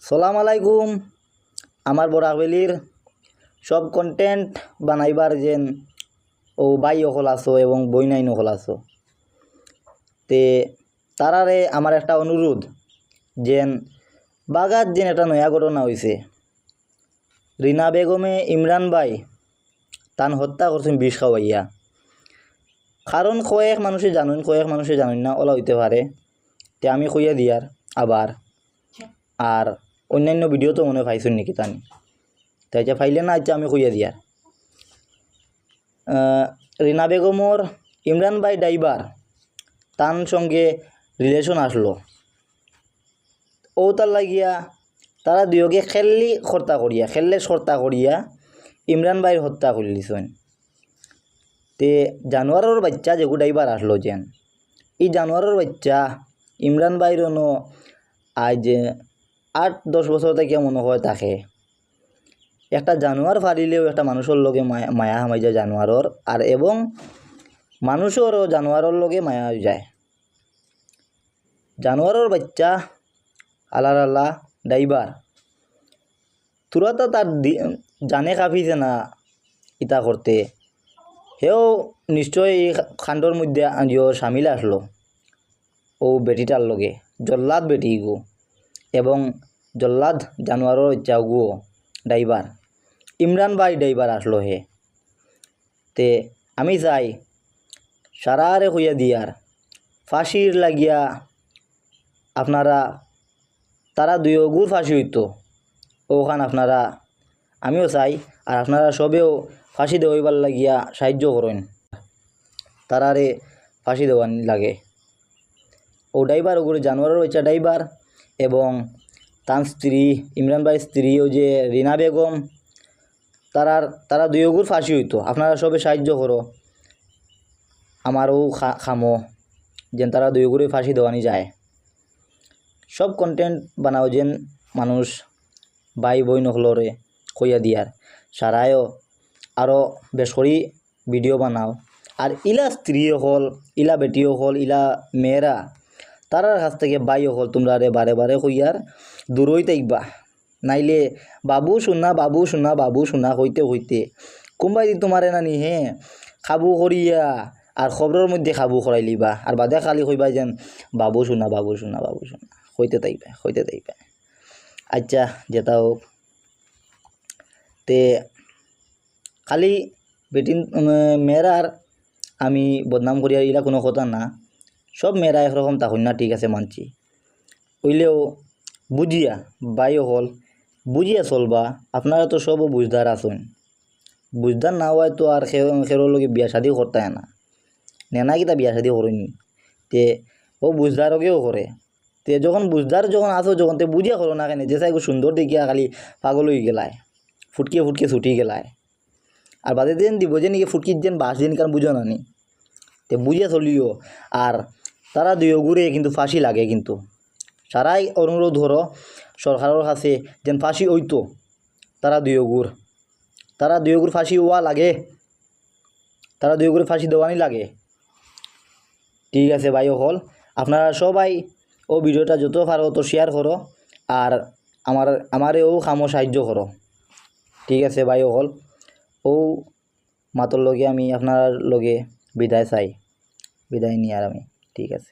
সালাম আলাইকুম। আমার বরাকবেলির সব কন্টেন্ট বানাইবার যেন ও বাই অকল আছো এবং বই নাইন অকল আছো, তে তারারে আমার একটা অনুরোধ যেন বাগাত যেন একটা নয়া ঘটনা হয়েছে। রিনা বেগমে ইমরান ভাই তান হত্যা করছেন বিষ খাওয়াইয়া। কারণ কয়েক মানুষে জানুন কয়েক মানুষে জানুন না, ওলা হইতে পারে, তে আমি কইয়া দিয়ার আবার। আর অন্যান্য ভিডিও তো মনে পাইছেন নাকি তানি, তাই যে ফাইলে না, আচ্ছা আমি কইয়া দিয়ার। রিনা বেগমর ইমরান ভাই ড্রাইভার তার সঙ্গে রিলেশন আসলো, ও তার লাগিয়া তারা দুয়োগে খেললে সর্তা করিয়া ইমরান ভাইয়ের হত্যা করলিছেন। তে জানোয়ারের বাচ্চা যেগু ড্রাইভার আসলো যেন, এই জানোয়ারের বাচ্চা ইমরান ভাইয়ের আজ 8-10 বছর থেকে মনে হয় থাকে। একটা জানোয়ার ফারিলেও একটা মানুষের লগে মায়া হামাই যায় জানোয়ারের, আর এবং মানুষেরও জানোয়ারের লগে মায়া হয়ে যায়। জানোয়ারের বাচ্চা আল্লাহ আল্লাহ ড্রাইভার তোরা তো তার জানে কাঁপিছে না ইতা করতে, হেও নিশ্চয় এই খান্ডর মধ্যে সামিল আসলো ও বেটিটার লগে, জল্লাদ বেটি গো এবং জল্লাদ জানোয়ারের ইচ্ছা গো ড্রাইভার ইমরান ভাই ড্রাইভার আসলো হে। তে আমি চাই সারারে কইয়া দিয়ার ফাঁসির লাগিয়া আপনারা তারা দুয়োগুর ফাঁসি হইতো ওখান আপনারা, আমিও চাই আর আপনারা সবেও ফাঁসি দেওয়াইবার লাগিয়া সাহায্য করেন, তারারে ফাঁসি দেওয়ার লাগে। ও ড্রাইভার ওগুলো জানোয়ারের হচ্ছে ড্রাইভার এবং তার স্ত্রী ইমরান ভাইয়ের স্ত্রী ও যে রিনা বেগম তারা দুয়োগুর ফাঁসি হইতো। আপনারা সবে সাহায্য করো আমারও খামো যেন তারা দুয়োগুরে ফাঁসি দেওয়ানি যায়। সব কন্টেন্ট বানাও যেন মানুষ ভাই বই নকলরে কইয়া দিয়ার, সারায়ও আরও বেশ করি ভিডিও বানাও। আর ইলা স্ত্রী হল, ইলা বেটি হল, ইলা মেয়েরা তারার কাছ থেকে বাই হল তোমরা রে বারে বারে কইয়ার দূরই থাকবা, নাইলে বাবু শোনা বাবু শোনা বাবু শোনা হইতে হইতে কোনবাই তোমারে নানি খাবু করিয়া আর খবরের মধ্যে খাবু করাই লিবা, আর বাদে খালি কইবা যেন বাবু শোনা বাবু শোনা বাবু শোনা হইতে থাকবে। আচ্ছা যেটা হোক, তে খালি বেটি মেয়েরার আমি বদনাম করিয়া ইলা কোনো কথা না, সব মেয়েরা একরকম তখন না, ঠিক আছে মানছি, হইলেও বুঝিয়া বাই হল বুঝিয়া চলবা। আপনারা তো সবও বুঝদার আছেন, বুঝদার না হয় তো আর খেরোর লগে বিয়া শাদি করতে না, নেনা কিতা বিয়া শাদি করেনি, তে ও বুঝদারকেও করে। তে যখন বুঝদার যখন আসো যখন তে বুঝিয়া করো না কেন, যে চাই সুন্দর দেখিয়া খালি পাগল হয়ে গেলায়, ফুটকে ছুটি গেলায়, আর বাদে দিন দিব যে নাকি ফুটকির যেন বাস দিন কারণ বুঝো না নি, তে বুঝিয়া চলিও। আর তারা দুয়োগুরে কিন্তু ফাঁসি লাগে, কিন্তু সারাই অনুরোধ করো সরকারের কাছে যেন ফাঁসি হইতো, তারা দুয়োগুর ফাঁসি হওয়া লাগে, তারা দুয়োগুরে ফাঁসি দেওয়ানি লাগে। ঠিক আছে ভাই হল, আপনারা সবাই ও ভিডিওটা যত পারো তো শেয়ার করো আর আমারেও কামো সাহায্য করো। ঠিক আছে ভাই হল, ও মাতর লগে আমি আপনার লগে বিদায় চাই, বিদায় নিয়ে আর আমি, ঠিক আছে।